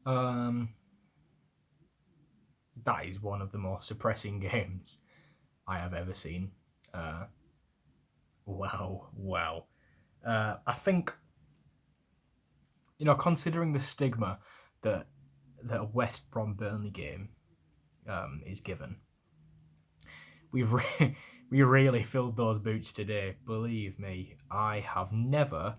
Um, that is one of the more suppressing games I have ever seen. Uh, wow. I think, considering the stigma that a West Brom Burnley game is given, we really filled those boots today. Believe me, I have never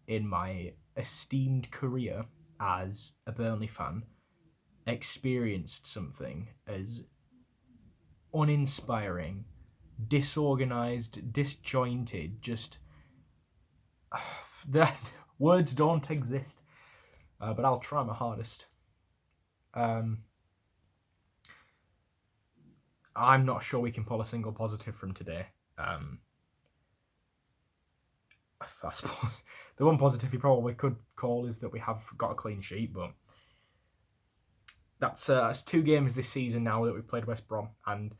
in my esteemed career as a Burnley fan experienced something as uninspiring, disorganized, disjointed, just the words don't exist. But I'll try my hardest. Um, I'm not sure we can pull a single positive from today. I suppose the one positive you probably could call is that we have got a clean sheet, but that's 2 games this season now that we played West Brom, and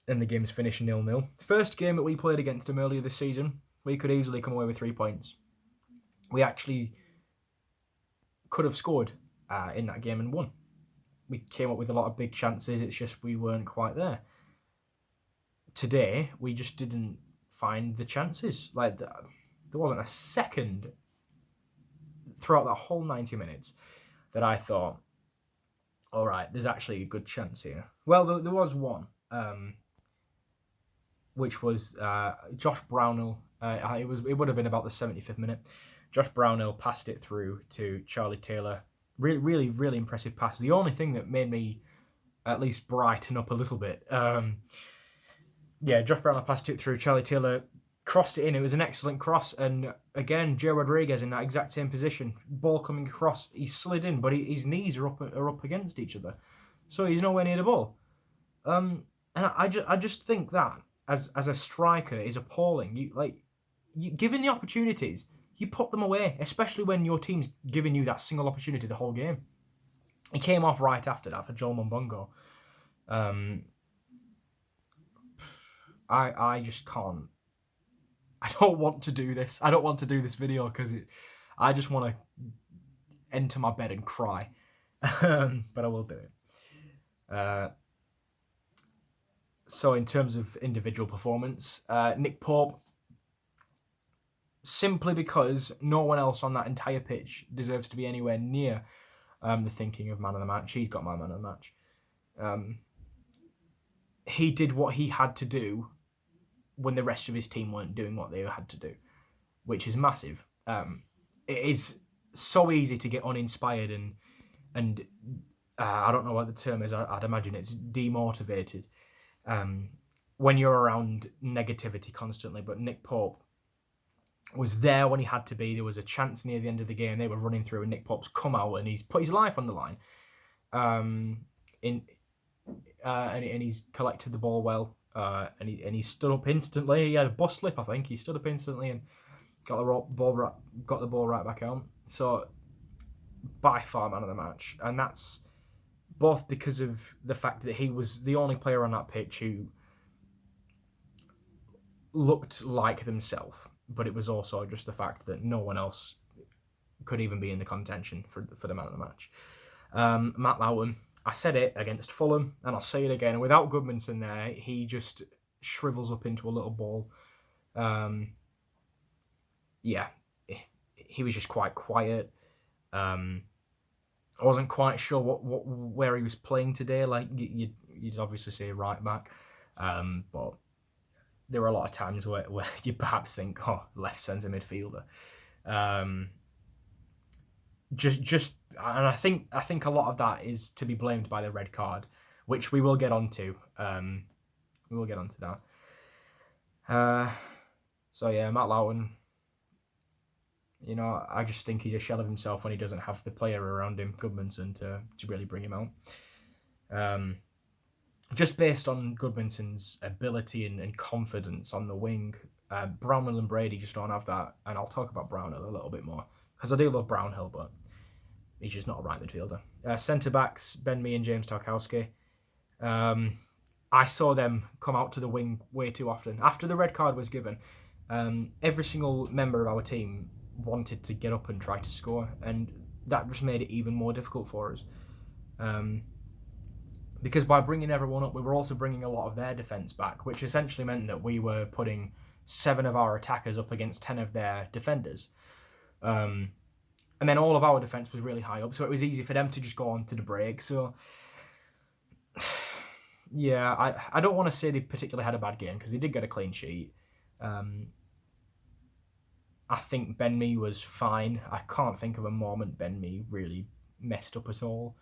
the game's finished 0-0. First game that we played against them earlier this season, we could easily come away with 3 points. We actually could have scored in that game and won. We came up with a lot of big chances, it's just we weren't quite there. Today, we just didn't find the chances. Like, there wasn't a second throughout that whole 90 minutes that I thought, all right, there's actually a good chance here. Well, there was one, which was Josh Brownhill. It would have been about the 75th minute. Josh Brownhill passed it through to Charlie Taylor. Really, really impressive pass. The only thing that made me at least brighten up a little bit. Josh Brownhill passed it through. Charlie Taylor crossed it in. It was an excellent cross. And again, Joe Rodriguez in that exact same position. Ball coming across. He slid in, but his knees are up against each other. So he's nowhere near the ball. And I just think that as a striker is appalling. You given the opportunities, you put them away, especially when your team's giving you that single opportunity the whole game. He came off right after that for Joel Mumbungo. I just can't. I don't want to do this. I don't want to do this video because I just want to enter my bed and cry. But I will do it. So in terms of individual performance, Nick Pope, simply because no one else on that entire pitch deserves to be anywhere near the thinking of man of the match. He's got my man of the match. He did what he had to do when the rest of his team weren't doing what they had to do, which is massive. It is so easy to get uninspired and I don't know what the term is. I'd imagine it's demotivated when you're around negativity constantly. But Nick Pope was there when he had to be. There was a chance near the end of the game. They were running through, and Nick Pope's come out and he's put his life on the line. And he's collected the ball well. And he stood up instantly. He had a bus slip, I think. He stood up instantly and got the ball right back out. So by far man of the match, and that's both because of the fact that he was the only player on that pitch who looked like themselves, but it was also just the fact that no one else could even be in the contention for the man of the match. Matt Loughton, I said it against Fulham, and I'll say it again. Without Goodmanson there, he just shrivels up into a little ball. He was just quite quiet. I wasn't quite sure where he was playing today. Like you'd obviously say right back, but there were a lot of times where you perhaps think, left centre midfielder. And I think a lot of that is to be blamed by the red card, which we will get onto. We will get onto that. So yeah, Matt Loughton. I just think he's a shell of himself when he doesn't have the player around him, Goodmanson, to really bring him out. Just based on Goodmanson's ability and confidence on the wing, Brownhill and Brady just don't have that. And I'll talk about Brownhill a little bit more, because I do love Brownhill, but he's just not a right midfielder. Centre-backs, Ben Mee and James Tarkowski. I saw them come out to the wing way too often. After the red card was given, every single member of our team wanted to get up and try to score, and that just made it even more difficult for us. Because by bringing everyone up, we were also bringing a lot of their defence back, which essentially meant that we were putting 7 of our attackers up against 10 of their defenders. And then all of our defence was really high up, so it was easy for them to just go on to the break. So, yeah, I don't want to say they particularly had a bad game, because they did get a clean sheet. I think Ben Mee was fine. I can't think of a moment Ben Mee really messed up at all.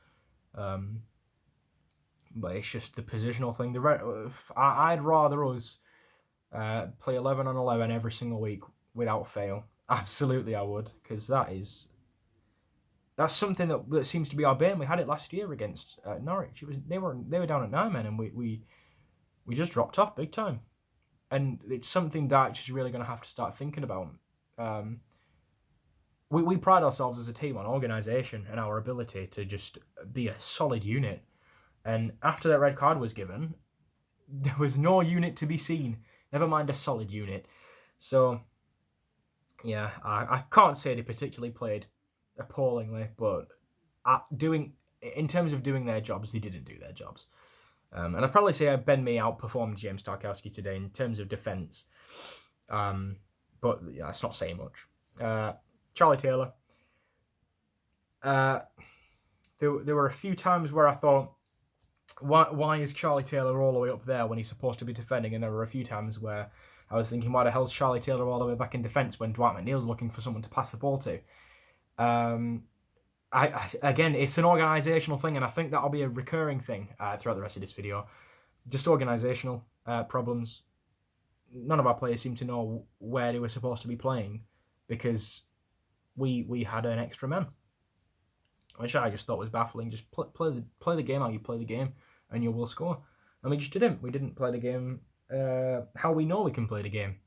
But it's just the positional thing. I'd rather us play 11 on 11 every single week without fail. Absolutely, I would, because that's something that seems to be our bane. We had it last year against Norwich. They were down at 9 men, and we just dropped off big time. And it's something that just really going to have to start thinking about. We pride ourselves as a team on organisation and our ability to just be a solid unit. And after that red card was given, there was no unit to be seen. Never mind a solid unit. So, yeah, I can't say they particularly played appallingly, but in terms of doing their jobs, they didn't do their jobs. And I'd probably say Ben Mee outperformed James Tarkowski today in terms of defence. But yeah, that's not saying much. Charlie Taylor. There were a few times where I thought, why is Charlie Taylor all the way up there when he's supposed to be defending? And there were a few times where I was thinking, why the hell's Charlie Taylor all the way back in defence when Dwight McNeil's looking for someone to pass the ball to? Again, it's an organisational thing, and I think that'll be a recurring thing throughout the rest of this video. Just organisational problems. None of our players seem to know where they were supposed to be playing because we had an extra man, which I just thought was baffling. Just play the game how you play the game, and you will score. And we just didn't. We didn't play the game how we know we can play the game.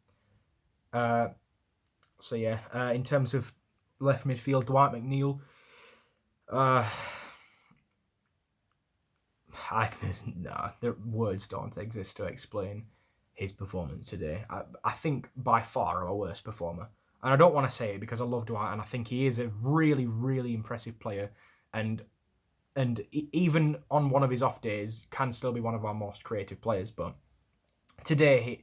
So yeah, in terms of left midfield, Dwight McNeil. The words don't exist to explain his performance today. I think by far our worst performer. And I don't want to say it because I love Dwight and I think he is a really, really impressive player. And even on one of his off days, can still be one of our most creative players. But today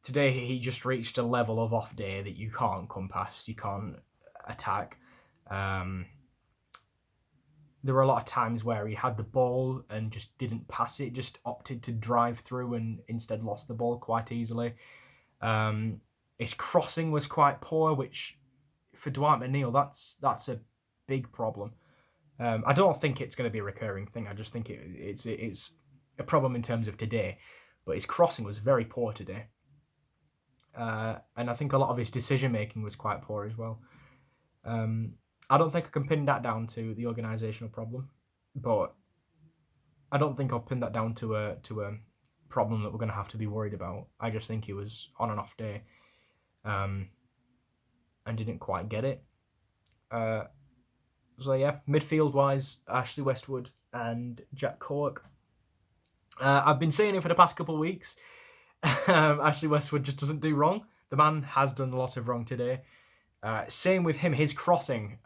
he just reached a level of off day that you can't come past. You can't attack. There were a lot of times where he had the ball and just didn't pass it, just opted to drive through and instead lost the ball quite easily. His crossing was quite poor, which for Dwight McNeil, that's a big problem. I don't think it's going to be a recurring thing. I just think it's a problem in terms of today. But his crossing was very poor today. And I think a lot of his decision-making was quite poor as well. I don't think I can pin that down to the organisational problem, but I don't think I'll pin that down to a problem that we're going to have to be worried about. I just think he was on an off day, and didn't quite get it. So yeah, midfield-wise, Ashley Westwood and Jack Cork. I've been saying it for the past couple of weeks. Ashley Westwood just doesn't do wrong. The man has done a lot of wrong today. Same with him. His crossing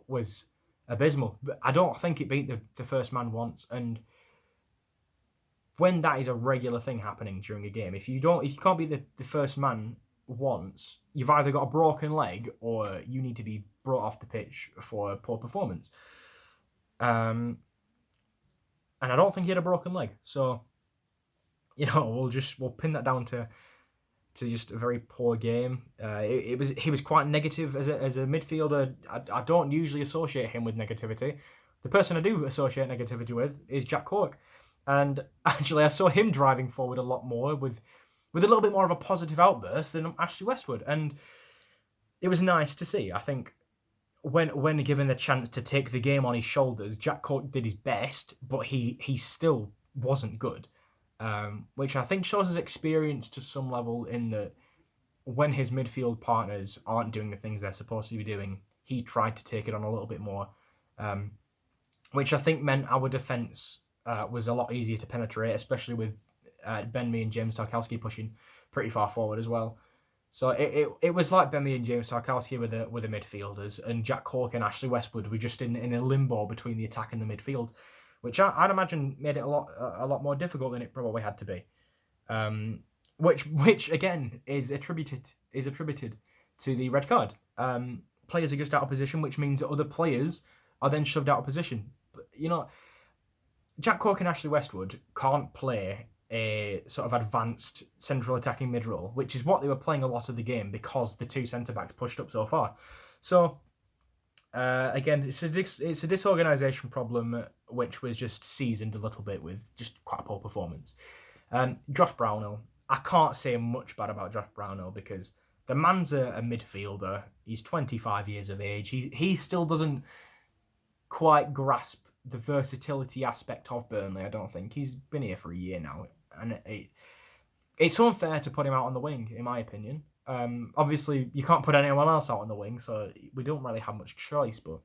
was abysmal. But I don't think it beat the first man once. And when that is a regular thing happening during a game, if you can't beat the first man once, you've either got a broken leg or you need to be brought off the pitch for a poor performance. And I don't think he had a broken leg. So, we'll pin that down to just a very poor game. He was quite negative as a midfielder. I don't usually associate him with negativity. The person I do associate negativity with is Jack Cork. And actually I saw him driving forward a lot more with a little bit more of a positive outburst than Ashley Westwood. And it was nice to see. I think when given the chance to take the game on his shoulders, Jack Cork did his best, but he still wasn't good. Which I think shows his experience to some level in that when his midfield partners aren't doing the things they're supposed to be doing, he tried to take it on a little bit more, which I think meant our defence was a lot easier to penetrate, especially with Ben Mee and James Tarkowski pushing pretty far forward as well. So it was like Bemi and James Tarkowski with the midfielders, and Jack Cork and Ashley Westwood were just in a limbo between the attack and the midfield, which I'd imagine made it a lot more difficult than it probably had to be. Which again is attributed to the red card. Players are just out of position, which means that other players are then shoved out of position. But, Jack Cork and Ashley Westwood can't play a sort of advanced central attacking mid role, which is what they were playing a lot of the game because the two centre backs pushed up so far. So again, it's a disorganisation problem which was just seasoned a little bit with just quite a poor performance. Josh Brownhill, I can't say much bad about Josh Brownhill because the man's a midfielder. He's 25 years of age. He still doesn't quite grasp the versatility aspect of Burnley, I don't think. He's been here for a year now, and it's unfair to put him out on the wing, in my opinion. Obviously, you can't put anyone else out on the wing, so we don't really have much choice, but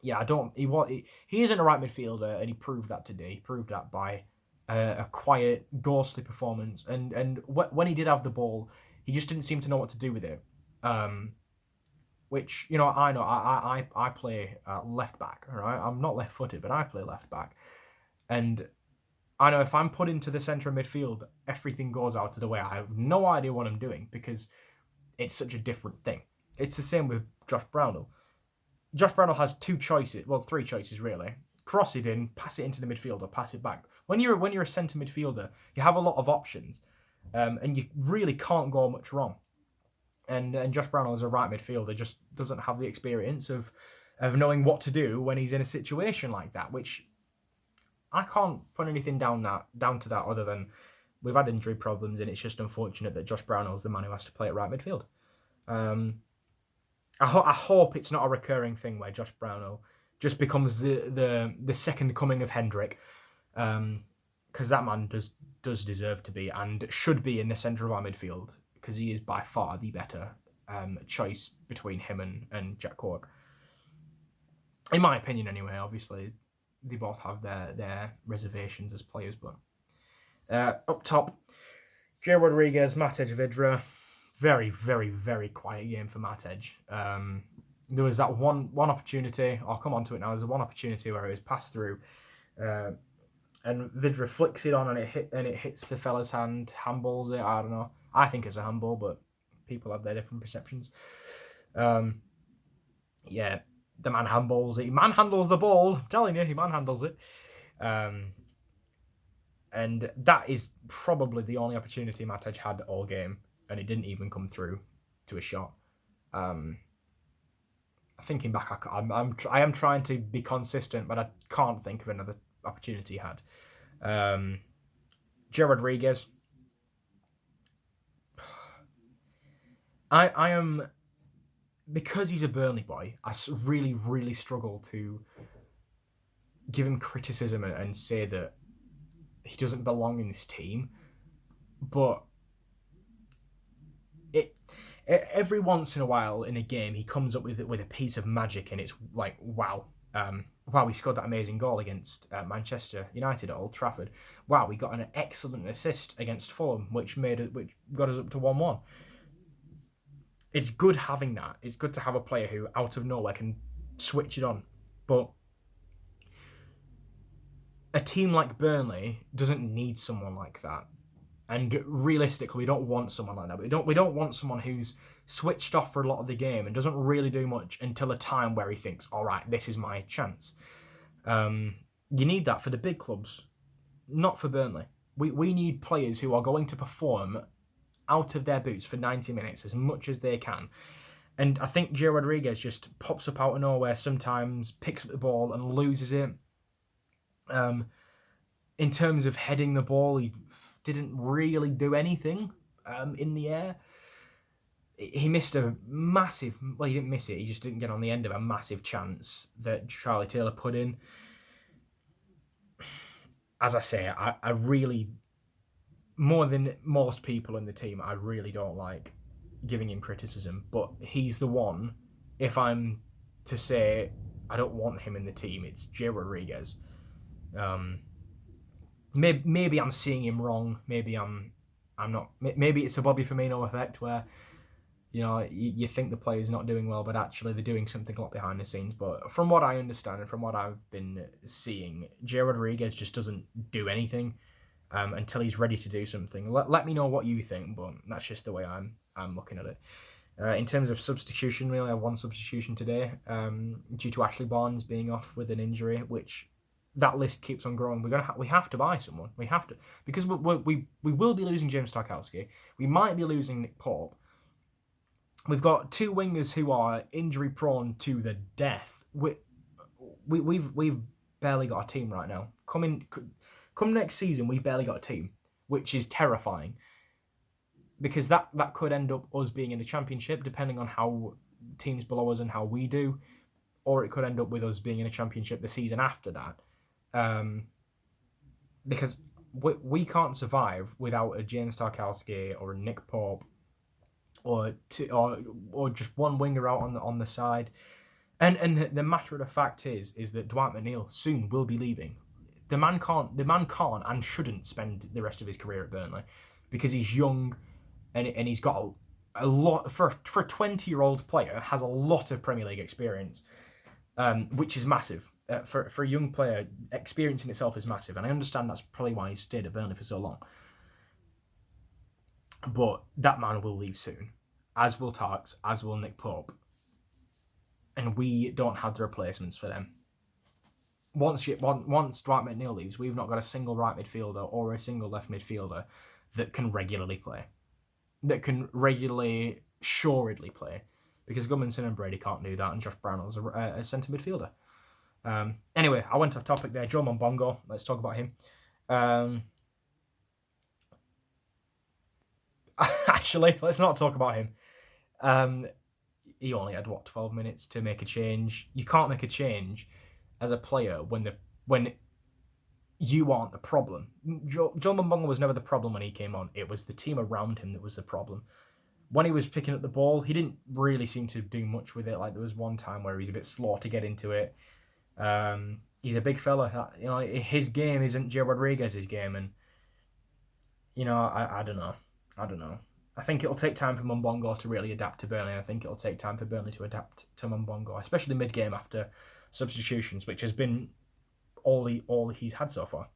yeah, he isn't a right midfielder, and he proved that today. He proved that by a quiet, ghostly performance, and when he did have the ball, he just didn't seem to know what to do with it. Which, I know I play left back, right? I'm not left-footed, but I play left back. And I know if I'm put into the centre of midfield, everything goes out of the way. I have no idea what I'm doing because it's such a different thing. It's the same with Josh Brownhill. Josh Brownhill has three choices really. Cross it in, pass it into the midfield, or pass it back. When you're a centre midfielder, you have a lot of options, and you really can't go much wrong. And Josh Brownhill as a right midfielder just doesn't have the experience of knowing what to do when he's in a situation like that, which I can't put anything down to that other than we've had injury problems, and it's just unfortunate that Josh Brownhill's the man who has to play at right midfield. I hope it's not a recurring thing where Josh Brownhill just becomes the second coming of Hendrick, because that man does deserve to be and should be in the centre of our midfield, because he is by far the better choice between him and Jack Cork. In my opinion, anyway. Obviously, they both have their reservations as players, but up top, Jay Rodriguez, Matej Vidra. Very, very, very quiet game for Matej. There was that one opportunity, I'll come on to it now, there's one opportunity where it was passed through, and Vidra flicks it on and it hits the fella's hand, handballs it, I don't know. I think it's a handball, but people have their different perceptions. Yeah, the man handballs it. He manhandles the ball. I'm telling you, he manhandles it. And that is probably the only opportunity Matej had all game, and it didn't even come through to a shot. Thinking back, I am trying to be consistent, but I can't think of another opportunity he had. Jay Rodriguez. I am, because he's a Burnley boy, I really, really struggle to give him criticism and say that he doesn't belong in this team. But every once in a while in a game, he comes up with a piece of magic, and it's like, wow. Wow, we scored that amazing goal against Manchester United at Old Trafford. Wow, we got an excellent assist against Fulham, which got us up to 1-1. It's good having that. It's good to have a player who, out of nowhere, can switch it on. But a team like Burnley doesn't need someone like that. And realistically, we don't want someone like that. We don't want someone who's switched off for a lot of the game and doesn't really do much until a time where he thinks, all right, this is my chance. You need that for the big clubs, not for Burnley. We need players who are going to perform out of their boots for 90 minutes as much as they can. And I think Jay Rodriguez just pops up out of nowhere sometimes, picks up the ball and loses it. In terms of heading the ball, he didn't really do anything in the air. He missed a massive... Well, he didn't miss it. He just didn't get on the end of a massive chance that Charlie Taylor put in. As I say, I really... More than most people in the team, I really don't like giving him criticism. But he's the one, if I'm to say I don't want him in the team, it's Jay Rodriguez. Maybe I'm seeing him wrong. Maybe I'm I'm not. Maybe it's a Bobby Firmino effect where, you think the player's not doing well, but actually they're doing something a lot behind the scenes. But from what I understand and from what I've been seeing, Jay Rodriguez just doesn't do anything until he's ready to do something. Let me know what you think, but that's just the way I'm looking at it. In terms of substitution, we only have one substitution today due to Ashley Barnes being off with an injury, which that list keeps on growing. We have to buy someone. We have to, because we will be losing James Tarkowski. We might be losing Nick Pope. We've got two wingers who are injury prone to the death. We've barely got a team right now. Come next season, we've barely got a team, which is terrifying. Because that could end up us being in the Championship, depending on how teams below us and how we do, or it could end up with us being in a Championship the season after that. Because we can't survive without a James Tarkowski or a Nick Pope, or just one winger out on the side. And the matter of the fact is that Dwight McNeil soon will be leaving. The man can't and shouldn't spend the rest of his career at Burnley, because he's young. And he's got a lot, for a 20-year-old player, has a lot of Premier League experience, which is massive. For a young player, experience in itself is massive. And I understand that's probably why he's stayed at Burnley for so long. But that man will leave soon, as will Tarks, as will Nick Pope. And we don't have the replacements for them. Once Dwight McNeil leaves, we've not got a single right midfielder or a single left midfielder that can regularly play. That can regularly, assuredly play, because Gudmundsson and Brady can't do that, and Josh Brownell's a centre midfielder. Anyway, I went off topic there. Joe Monbongo, let's talk about him. Actually, let's not talk about him. He only had 12 minutes to make a change. You can't make a change as a player when you aren't the problem. Joe Monbongo was never the problem when he came on. It was the team around him that was the problem. When he was picking up the ball, he didn't really seem to do much with it. Like, there was one time where he's a bit slow to get into it. He's a big fella. His game isn't Joe Rodriguez's game, and I don't know. I think it'll take time for Monbongo to really adapt to Burnley. I think it'll take time for Burnley to adapt to Monbongo, especially mid-game after substitutions, which has been all he's had so far.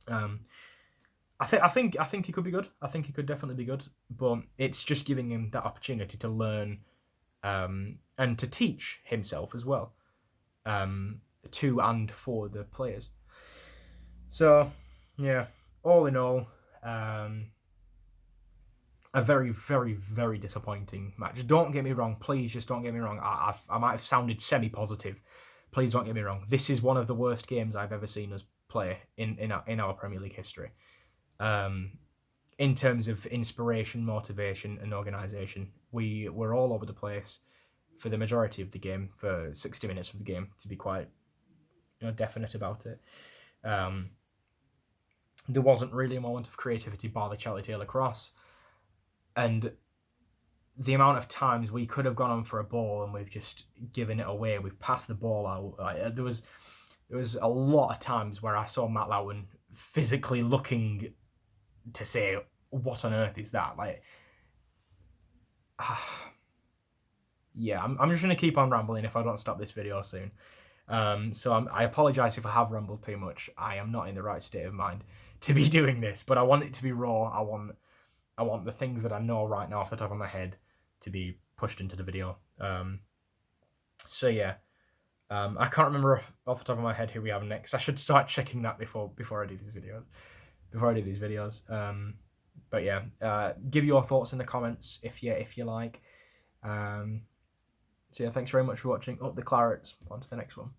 I think he could be good. I think he could definitely be good, but it's just giving him that opportunity to learn and to teach himself as well, to and for the players. So yeah, all in all, a very, very, very disappointing match. Don't get me wrong, please, just don't get me wrong. I might have sounded semi-positive. Please don't get me wrong. This is one of the worst games I've ever seen us play in our Premier League history. In terms of inspiration, motivation, and organisation, we were all over the place for the majority of the game, for 60 minutes of the game, to be quite definite about it. There wasn't really a moment of creativity bar the Charlie Taylor cross, and the amount of times we could have gone on for a ball and we've just given it away. We've passed the ball out. There was a lot of times where I saw Matt Lowen physically looking to say, what on earth is that? Yeah, I'm just going to keep on rambling if I don't stop this video soon. So I apologise if I have rambled too much. I am not in the right state of mind to be doing this, but I want it to be raw. I want the things that I know right now off the top of my head to be pushed into the video. So yeah, I can't remember off the top of my head who we have next. I should start checking that before I do these videos. But yeah, give your thoughts in the comments if you like. So yeah, thanks very much for watching. Up the Clarets. On to the next one.